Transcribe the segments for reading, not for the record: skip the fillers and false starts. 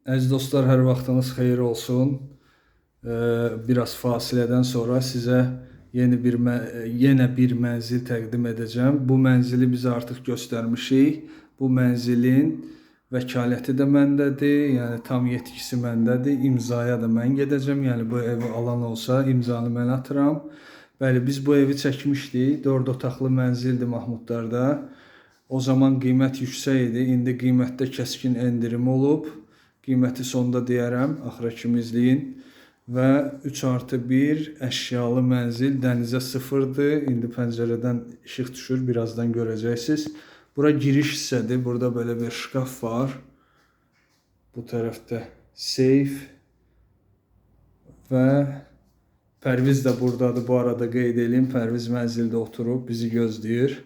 Əziz dostlar, hər vaxtınız xeyir olsun. Biraz fasilədən sonra sizə yenə bir mənzil təqdim edəcəm. Bu mənzili biz artıq göstərmişik. Bu mənzilin vəkaləti də məndədir, yəni tam yetkisi məndədir. İmzaya da mən gedəcəm. Yəni bu evi alan olsa imzanı mən atıram. Bəli, biz bu evi çəkmişdik. 4 otaqlı mənzildir Mahmuddarda. O zaman qiymət yüksək idi. İndi qiymətdə kəskin endirim olub. Qiyməti sonda deyərəm, axıra kimi izləyin. Və 3+1 əşyalı mənzil, dənizə sıfırdır. İndi pəncərədən işıq düşür, birazdan görəcəksiniz. Bura giriş hissədir, burada belə bir şkaf var. Bu tərəfdə seyf. Və Pərviz də buradadır, bu arada qeyd edeyim. Pərviz mənzildə oturub, bizi gözləyir.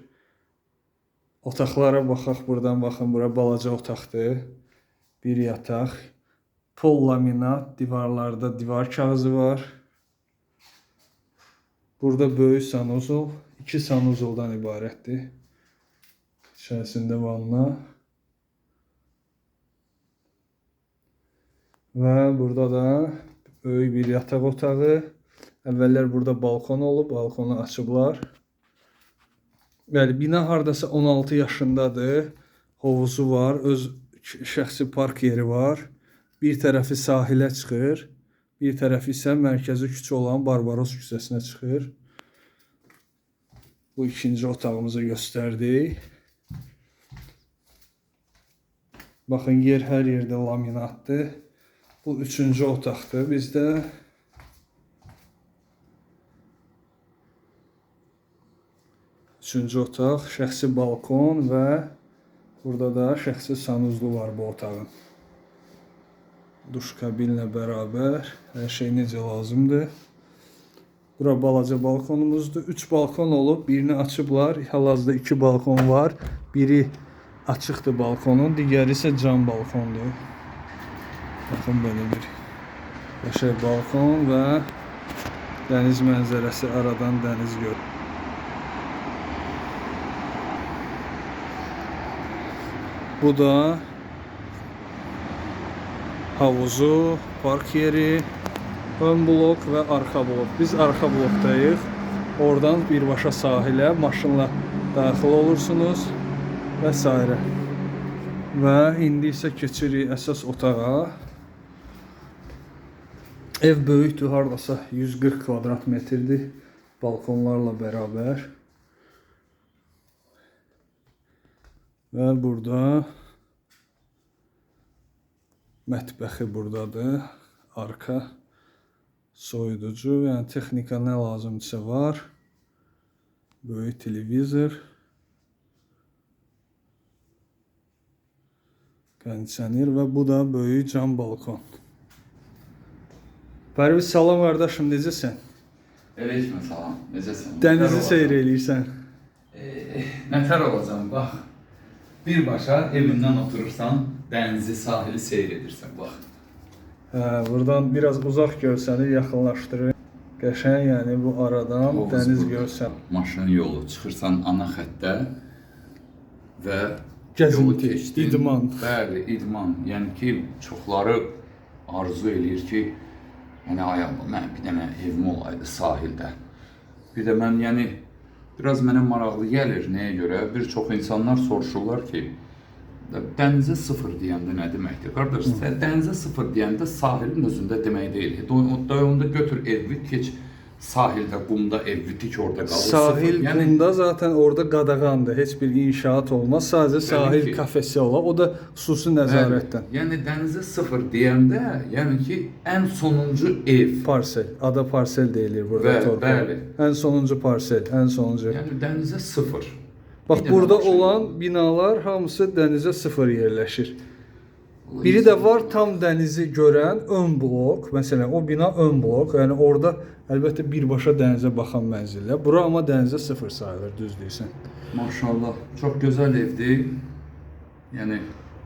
Otaqlara baxaq, buradan baxın, bura balaca otaqdır. Bir yataq, pol laminat, divarlarda divar kağızı var. Burada böyük sanuzul, 2 sanuzuldan ibarətdir. İçərisində vanna. Və burada da böyük bir yataq otağı. Əvvəllər burada balkon olub, balkonu açıblar. Bəli, bina hardasa 16 yaşındadır. Hovuzu var, öz şəxsi park yeri var. Bir tərəfi sahilə çıxır. Bir tərəfi isə mərkəzi küçə olan Barbaros küçəsinə çıxır. Bu ikinci otağımızı göstərdik. Baxın, yer hər yerdə laminatdır. Bu üçüncü otaqdır bizdə. Üçüncü otaq, şəxsi balkon və burada da şəxsi sanuzlu var bu otağın. Duş kabinlə bərabər, hər şey necə lazımdır. Bura balaca balkonumuzdur. 3 balkon olub, birini açıblar. Hal-hazırda 2 balkon var. Biri açıqdır balkonun, digəri isə cam balkondur. Baxın, belə bir qəşəng balkon və dəniz mənzərəsi, aradan dəniz görünür. Bu da havuzu, park yeri, ön blok və arxa blok. Biz arxa blokdayıq. Oradan birbaşa sahilə maşınla daxil olursunuz və s. Və indi isə keçirik əsas otağa. Ev böyükdür, hardasa 140 kvadrat metrdir balkonlarla bərabər. Və burada mətbəxi buradadır. Arka soyuducu, yəni texnika nə lazımdırsa var. Böyük televizor. Kondisioner və bu da böyük cam balkon. Pərviz, salam qardaşım, necəsən? Aleyküm salam, necəsən? Dənizi seyr eləyirsən. Nətər olacam, bax. Birbaşa evindən oturursan, dənizi, sahili seyr edirsən, bax. Buradan biraz uzaq görsəni yaxınlaşdırır. Qəşəng, yəni bu aradan hovuz dəniz görsən. Maşın yolu, çıxırsan ana xəttə və gəzinti, idman. Bəli, idman. Yəni ki, çoxları arzu eləyir ki, yəni mən bir dənə evim olaydı sahildə. Bir də mən, yəni, biraz mənə maraqlı gəlir, nəyə görə? Bir çox insanlar soruşurlar ki, dənizə sıfır deyəndə nə deməkdir? Qardaş, dənizə sıfır deyəndə sahilin özündə demək deyil. Onda götür evi, keç sahildə, qumda evi tik orada qalır. Sahil qumda zaten orada qadağandır. Heç bir inşaat olmaz. Sadəcə sahil kafesi olar. O da xüsusi nəzarətdən. Yəni dənizə sıfır deyəndə, yəni ki, ən sonuncu ev. Parsel. Ada parsel deyilir burada torpaq. Bəli. Ən sonuncu parsel, ən sonuncu. Yəni dənizə sıfır. Bax, burada olan binalar hamısı dənizə sıfır yerləşir. Biri də var tam dənizi görən ön blok. Məsələn, o bina ön blok. Yəni orada əlbəttə birbaşa dənizə baxan mənzillər. Bura amma dənizə sıfır sayılır, düz deyirsən. Maşallah, çox gözəl evdir. Yəni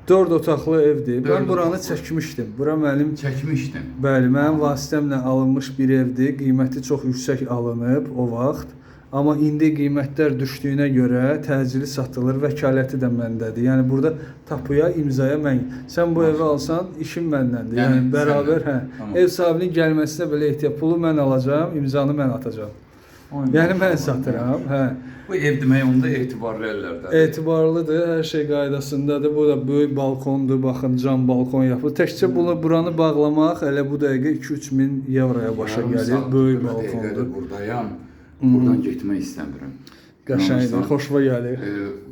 4 otaqlı evdir. Mən buranı çəkmişdim. Bura mənim çəkmişdim. Bəli, mənim vasitəmlə alınmış bir evdir. Qiyməti çox yüksək alınıb o vaxt. Amma indi qiymətlər düşdüyünə görə təcili satılır, vəkaləti də məndədir. Yəni burada tapuya, imzaya mən. Sən bu evi alsan, işin məndəndir. Yəni bərabər, hə. Tamam. Ev sahibinin gəlməsinə belə ehtiyac, pulu mən alacağam, imzanı mən atacağam. Yəni mən satıram, hə. Bu ev demək onda etibarlı əllərdədir. Etibarlıdır, hər şey qaydasındadır. Bu da böyük balkondur, baxın cam balkon yapılır. Təkcə buranı bağlamaq elə bu dəqiqə 2-3 min euroya başa gəlir. Böyük balkondur. Buradayam. Buradan getmək istəmirəm. Qəşəngdir, xoşuma gəlir.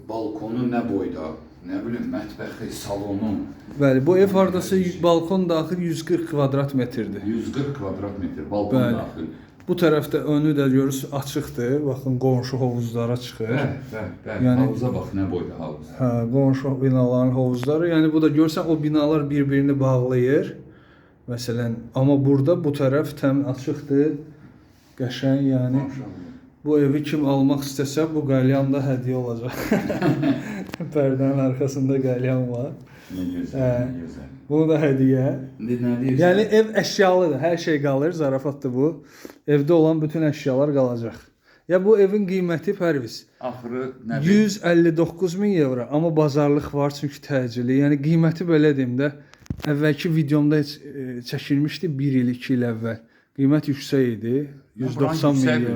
Balkonu nə boyda, nə bilim mətbəxi, salonu. Bəli, bu ev hardasa balkon daxil 140 kvadrat metrdir. 140 kvadrat metr balkon daxil. Bu tərəfdə önü də görürsünüz açıqdır. Baxın qonşu hovuzlara çıxır. Bəli. Yəni havuza bax nə boyda havuz. Hə, qonşu binaların hovuzları. Yəni bu da görsən o binalar bir-birini bağlayır. Məsələn, amma burada bu tərəf təm açıqdır. Qəşəng, yəni. Bu evi kim almaq istəsə bu qəlyan da hədiyyə olacaq. Pərdənin arxasında qəlyan var. Nə gözəl, nə gözəl. Bu da hədiyyə. Nə deyirsən? Yəni ev əşyalıdır, hər şey qalır, zarafatdır bu. Evdə olan bütün əşyalar qalacaq. Ya bu evin qiyməti Pərviz Axırı nədir? 159 min evro, amma bazarlıq var çünki təcili. Yəni qiyməti belə deyim də, əvvəlki videomda heç çəkilmişdi 1 il, 2 il əvvəl. Qiymət yüksək idi. 190 min evro.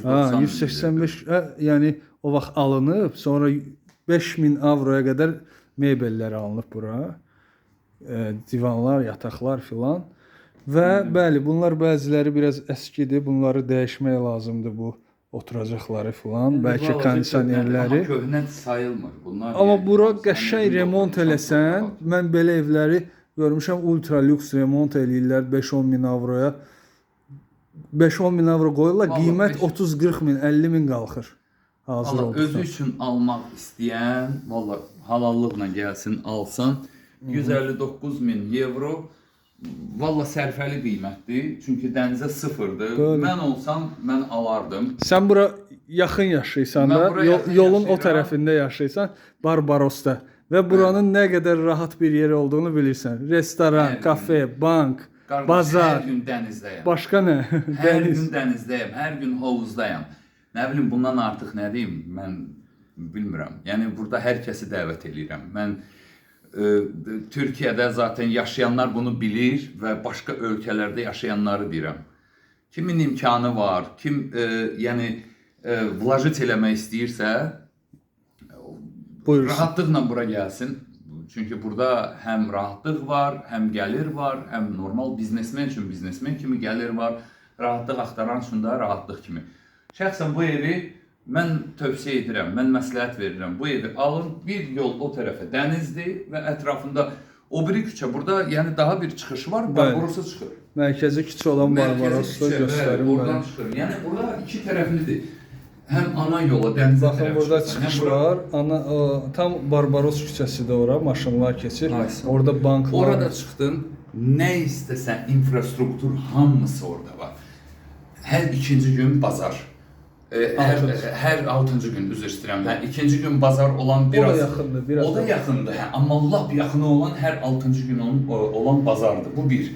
Ha, 185, yəni o vaxt alınıb, sonra 5000 avroya qədər mebellər alınıb bura. Divanlar, yataqlar filan. Və bəli, bunlar bəziləri biraz əskidir. Bunları dəyişmək lazımdır bu oturacaqları filan, bəlkə kondisionerləri. Köhnə sayılmır bunlar. Amma bura qəşəng remont eləsən, mən belə evləri görmüşəm, ultra lüks remont eləyirlər 5-10 min avroya. 5-10 min avro qoyurlar, qiymət 30-40 min, 50 min qalxır. Hazır olduqda. Özü üçün almaq istəyən, valla halallıqla gəlsin, alsan 159 min evro valla sərfəli qiymətdir. Çünki dənizə sıfırdır. Mən olsam, mən alardım. Sən bura yaxın yaşayırsan da, yolun o tərəfində yaşayırsan, Barbarosda. Və buranın nə qədər rahat bir yer olduğunu bilirsən. Restoran, kafe, bank, bazar. Hər gün dənizdəyəm. Başqa nə? Hər gün dənizdəyəm, hər gün hovuzdayam. Nə bilim, bundan artıq nə deyim, mən bilmirəm. Yəni, burada hər kəsi dəvət edirəm. Mən Türkiyədə zaten yaşayanlar bunu bilir və başqa ölkələrdə yaşayanları deyirəm. Kimin imkanı var, kim yəni vlajit eləmək istəyirsə, rahatlıqla bura gəlsin. Çünki burada həm rahatlıq var, həm gəlir var, həm normal biznesmen üçün biznesmen kimi gəlir var, rahatlıq axtaran üçün də rahatlıq kimi. Şəxsən bu evi mən tövsiyə edirəm, mən məsləhət verirəm. Bu evi alın, bir yol o tərəfə dənizdir və ətrafında o biri küçə, burada yəni daha bir çıxışı var, Barbaros'a çıxır. Mərkəzi küçə olan Barbaros'da göstərim. Oradan çıxır. Yəni burada iki tərəflidir. Həm ana yola, dənizə tərəf. Baxın, burada çıxış var. Tam Barbaros küçəsidir ora, maşınlar keçir. Orada banklar. Orada çıxdın, nə istəsən, infrastruktur hamısı orada var. Hər ikinci gün bazar. Hər 6-cı gün, üzr istəyirəm. İkinci gün bazar olan biraz... O da yaxındır, biraz. O da yaxındır, amma lap yaxını olan hər 6-cı gün olan bazardır. Bu bir.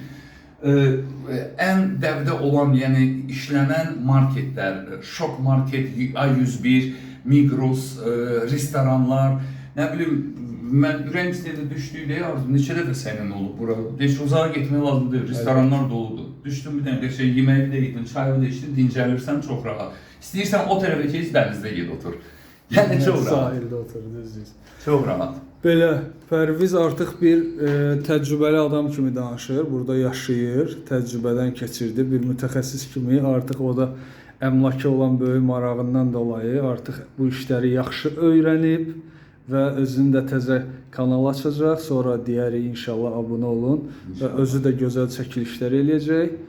Ən dəvdə olan, yəni işlənən marketlər, Şok Market, A101, Migros, restoranlar, nə bilim, mən ürəyim istəyəndə düşdüyü neçə dəfə sənin olub bura. Heç uzağa getmək lazım deyil, restoranlar doludur. Düşdün bir dənə şey, yeməyi də yedin, çayı da içdin, dincəlirsən çox rahat. İstəyirsən o tərəfə keç, dənizdə ged otur. Yəni çox rahat. Sahildə otur, düzdür. Çox rahat. Belə, Pərviz artıq bir təcrübəli adam kimi danışır, burada yaşayır, təcrübədən keçirdi, bir mütəxəssis kimi artıq o da əmlaka olan böyük marağından dolayı artıq bu işləri yaxşı öyrənib və özünün də təzə kanal açacaq, sonra digəri inşallah abunə olun və özü də gözəl çəkilişlər eləyəcək.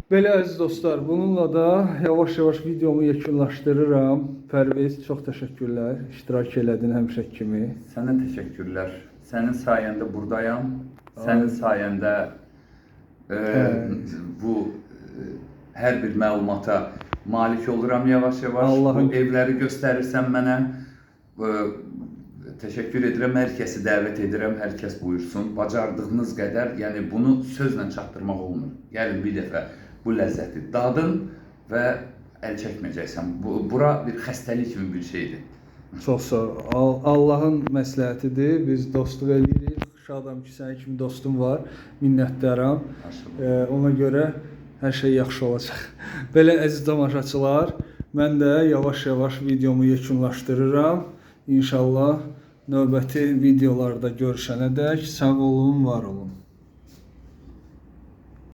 Belə əziz dostlar, bununla da yavaş-yavaş videomu yekunlaşdırıram. Pərviz, çox təşəkkürlər. İştirak elədin həmişə kimi. Sənə təşəkkürlər. Sənin sayəndə buradayam. Sənin sayəndə bu hər bir məlumata malik oluram yavaş-yavaş. Bu evləri göstərirsən mənə. Təşəkkür edirəm, hər kəsi dəvət edirəm, hər kəs buyursun. Bacardığınız qədər, yəni bunu sözlə çatdırmaq olmur. Gəlin bir dəfə bu ləzzəti dadın və əl çəkməyəcəksən. Bura bir xəstəlik kimi bir şeydir. Çox sağ ol. Allahın məsləhətidir. Biz dostluq eləyirik. Şadam ki, sənin kimi dostum var. Minnətdaram. Ona görə hər şey yaxşı olacaq. Belə əziz tamaşaçılar, mən də yavaş-yavaş videomu yekunlaşdırıram. İnşallah növbəti videolarda görüşənədək sağ olun, var olun.